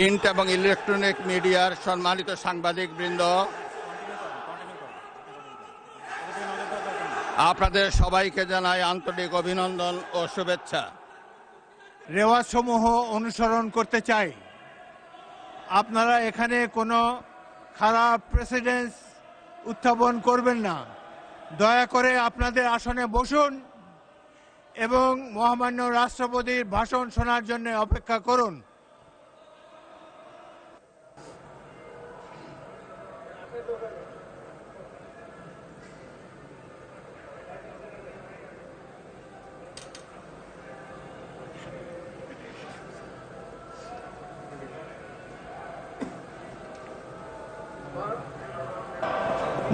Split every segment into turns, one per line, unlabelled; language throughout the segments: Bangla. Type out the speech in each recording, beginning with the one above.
প্রিন্ট এবং ইলেকট্রনিক মিডিয়ার সম্মানিত সাংবাদিকবৃন্দ, আপনাদের সবাইকে জানাই আন্তরিক অভিনন্দন ও শুভেচ্ছা।
রেওয়াজসমূহ অনুসরণ করতে চাই। আপনারা এখানে কোনো খারাপ প্রেসিডেন্স উত্থাপন করবেন না। দয়া করে আপনাদের আসনে বসুন এবং মহামান্য রাষ্ট্রপতির ভাষণ শোনার জন্য অপেক্ষা করুন।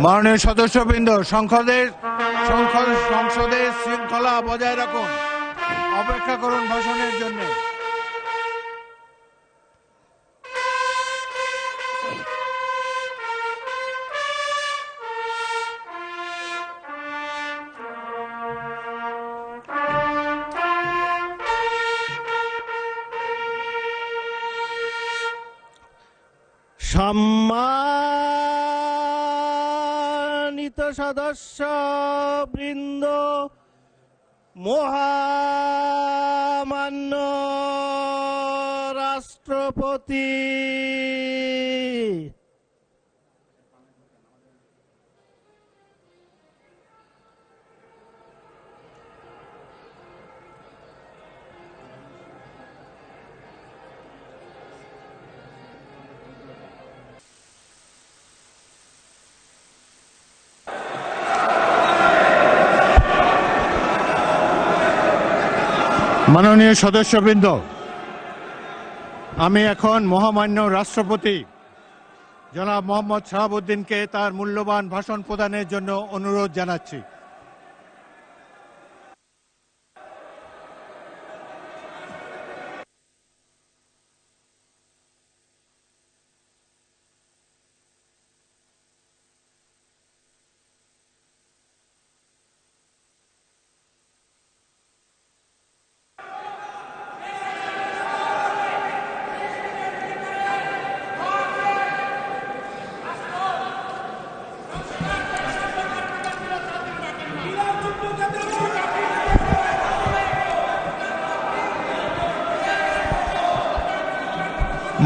মাননীয় সদস্যবৃন্দ, সংসদের শৃঙ্খলা বজায় রাখুন। অপেক্ষা করুন ভাষণের জন্য।
সম্মানিত সদস্যবৃন্দ, মহামান্য রাষ্ট্রপতি,
মাননীয় সদস্যবৃন্দ, আমি এখন মহামান্য রাষ্ট্রপতি জনাব মোহাম্মদ শাহাবুদ্দিনকে তার মূল্যবান ভাষণ প্রদানের জন্য অনুরোধ জানাচ্ছি।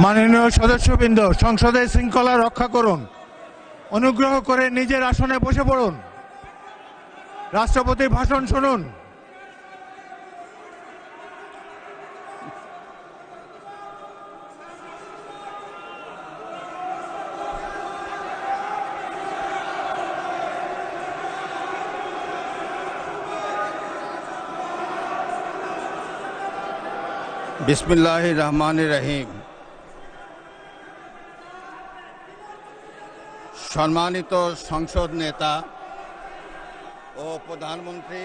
মাননীয় সদস্যবৃন্দ, সংসদের শৃঙ্খলা রক্ষা করুন। অনুগ্রহ করে নিজের আসনে বসে পড়ুন। রাষ্ট্রপতির ভাষণ শুনুন।
বিসমিল্লাহির রহমানির রহিম। সম্মানিত সংসদ নেতা ও প্রধানমন্ত্রী,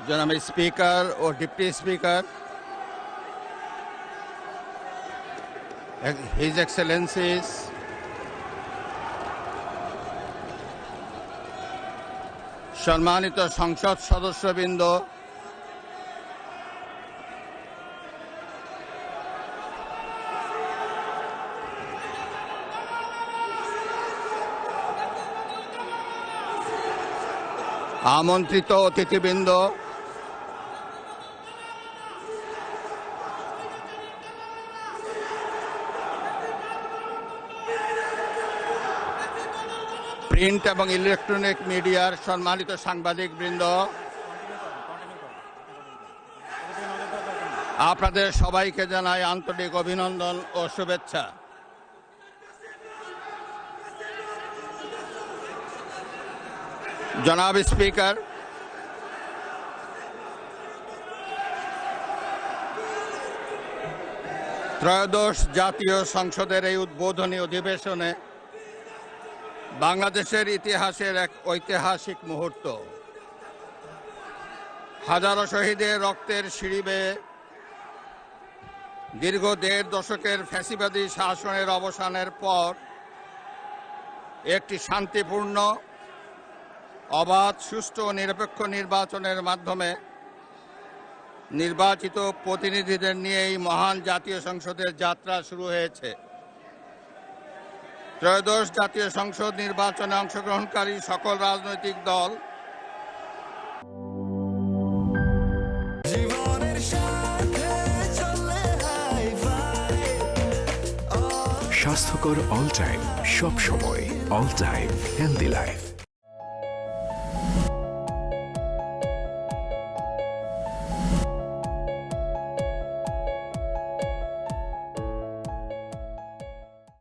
জনাব স্পিকার ও ডিপ্টি স্পিকার, হিজ এক্সেলেন্সিস, সম্মানিত সংসদ সদস্যবৃন্দ, আমন্ত্রিত অতিথিবৃন্দ, প্রিন্ট এবং ইলেকট্রনিক মিডিয়ার সম্মানিত সাংবাদিকবৃন্দ, আপনাদের সবাইকে জানাই আন্তরিক অভিনন্দন ও শুভেচ্ছা। জনাব স্পিকার, ত্রয়োদশ জাতীয় সংসদের এই উদ্বোধনী অধিবেশনে বাংলাদেশের ইতিহাসের এক ঐতিহাসিক মুহূর্ত। হাজারো শহীদের রক্তের সিঁড়ি বেয়ে দীর্ঘ ১.৫ দশকের ফ্যাসিবাদী শাসনের অবসানের পর একটি শান্তিপূর্ণ, অবাধ, সুষ্ঠু ও নিরপেক্ষ নির্বাচনের মাধ্যমে নির্বাচিত প্রতিনিধিদের নিয়ে এই মহান জাতীয় সংসদের যাত্রা শুরু হয়েছে। ত্রয়োদশ জাতীয় সংসদ নির্বাচনে অংশগ্রহণকারী সকল রাজনৈতিক দল
স্বাস্থ্যকর অল টাইম, সব সময় অল টাইম হেলদি লাইফ।